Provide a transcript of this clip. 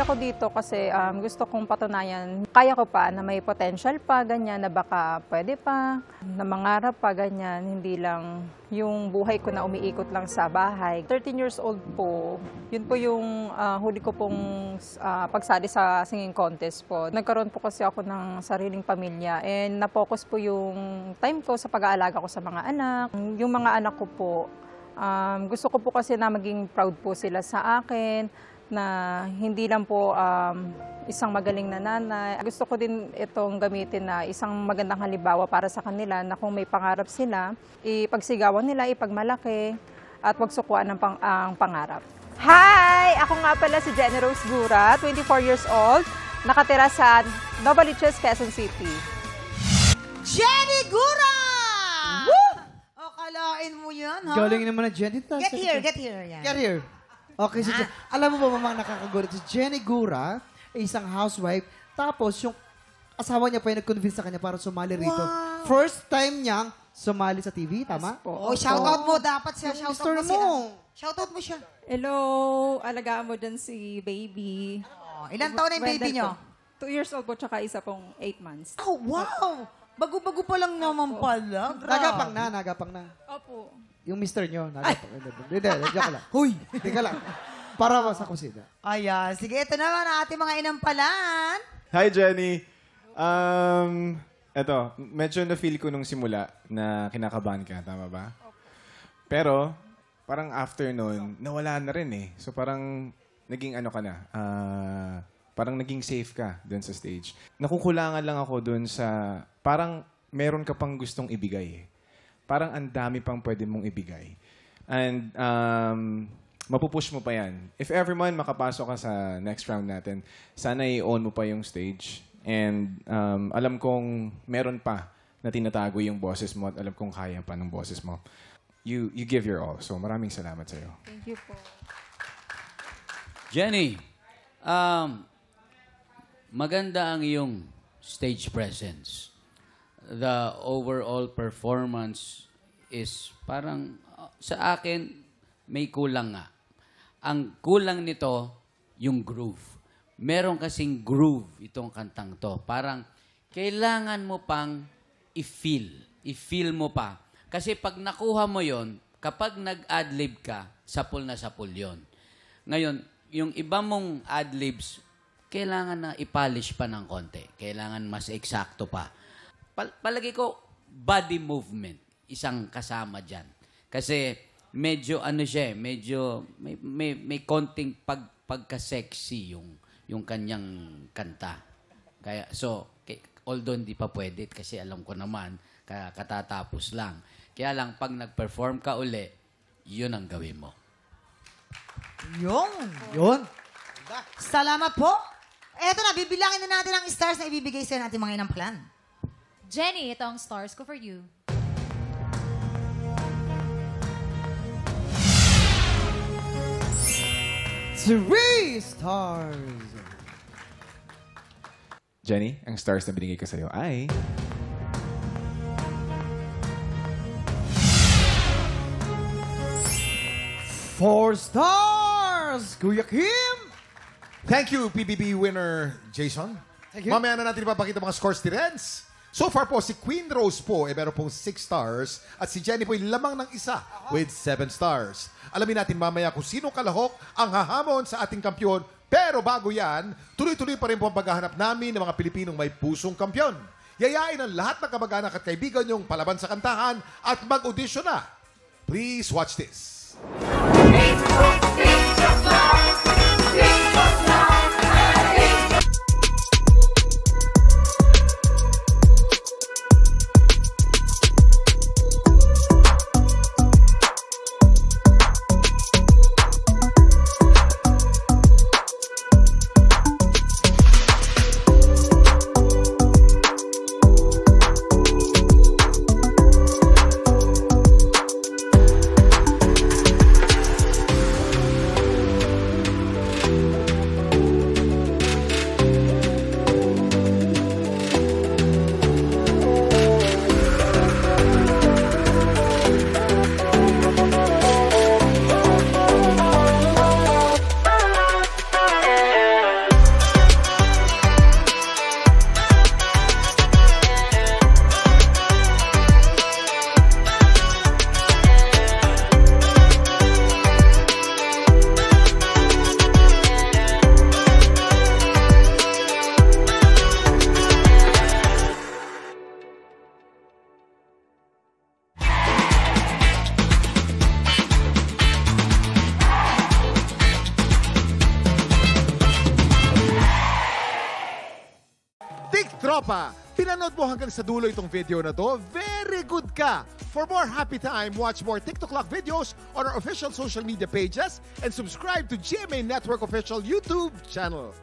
ako dito kasi gusto kong patunayan, kaya ko pa na may potential pa, ganyan, na baka pwede pa, na mangarap pa, ganyan, hindi lang yung buhay ko na umiikot lang sa bahay. 13 years old po, yun po yung huli ko pong pagsali sa singing contest po. Nagkaroon po kasi ako ng sariling pamilya and na-focus po yung time ko sa pag-aalaga ko sa mga anak. Yung mga anak ko po, gusto ko po kasi na maging proud po sila sa akin, na hindi lang po isang magaling na nanay. Gusto ko din itong gamitin na isang magandang halimbawa para sa kanila na kung may pangarap sila, ipagsigawan nila, ipagmalaki, at wag sukuan ang pangarap. Hi! Ako nga pala si Jenny Rose Gura, 24 years old, nakatira sa Novaliches, Quezon City. Jenny Gura! Woo! O, kalain mo yan, ha? Galing naman na Jenny. Get here, get here. Yan. Get here. Okay, si alam mo ba, mamang nakakagulat, si Jenny Gura, isang housewife, tapos yung asawa niya pa yung nag-convince sa kanya para sumali rito. Wow. First time niyang sumali sa TV, tama? Oh, shoutout mo. Dapat siya. Yung Shoutout mo mister sila. mo. Shoutout mo siya. Hello! Alagaan mo dyan si baby. Oh, ilan taon na yung baby niyo? 2 years old po, tsaka isa pong 8 months. Oh, wow! Bago-bago pa lang naman pala. Nagapang na. Opo. Yung mister niyo, nagapang. Hindi, joke lang. Huy! Tika lang. Para sa kusina. Ayan. Sige, ito naman ang ating mga inampalan. Hi, Jenny. Eto, medyo na-feel ko nung simula na kinakabahan ka, tama ba? Pero, parang after nun, nawala na rin eh. So parang naging ano ka na, parang naging safe ka dun sa stage. Nakukulangan lang ako dun sa, parang meron ka pang gustong ibigay eh. Parang ang dami pang pwede mong ibigay. And mapupush mo pa yan. If ever man makapasok ka sa next round natin, sana i-own mo pa yung stage. And alam kong meron pa na tinatago yung boses mo at alam kong kaya pa ng boses mo. You give your all. So maraming salamat sa'yo. Thank you po. Jenny, maganda ang iyong stage presence. The overall performance is parang sa akin may kulang nga. Ang kulang nito yung groove. Meron kasing groove itong kantang to. Parang kailangan mo pang i-feel. I-feel mo pa. Kasi pag nakuha mo yon, kapag nag-adlib ka, sapul na sapul yon. Ngayon, yung iba mong adlibs, kailangan na i-polish pa ng konti. Kailangan mas eksakto pa. Palagi ko, body movement, isang kasama dyan. Kasi medyo ano siya, medyo may konting pagka-sexy yung kanyang kanta. Kaya, so, although hindi pa pwede, kasi alam ko naman, katatapos lang. Kaya lang, pag nag-perform ka uli, yun ang gawin mo. Yun. Salamat po. Eto na, bibilangin na natin ang stars na ibibigay sa natin mga inampalan. Jenny, ito ang stars ko for you. 3 stars. Jenny, ang stars na binigay ko sa'yo ay... Four stars, Kuya Kim. Thank you, PBB winner Jason. Thank you. Mamaya na natin ipapakita mga scores ni Renz. So far po, si Queen Rose po, meron pong 6 stars. At si Jenny po lamang ng isa with 7 stars. Alamin natin mamaya kung sino kalahok ang hahamon sa ating kampyon. Pero bago yan, tuloy-tuloy pa rin po ang paghahanap namin ng mga Pilipinong may pusong kampyon. Yayain ang lahat ng kamag-anak at kaibigan niyong palaban sa kantahan at mag-audition na. Please watch this. Tropa, pinanood mo hanggang sa dulo itong video na to. Very good ka! For more happy time, watch more TikTok Clock videos on our official social media pages and subscribe to GMA Network official YouTube channel.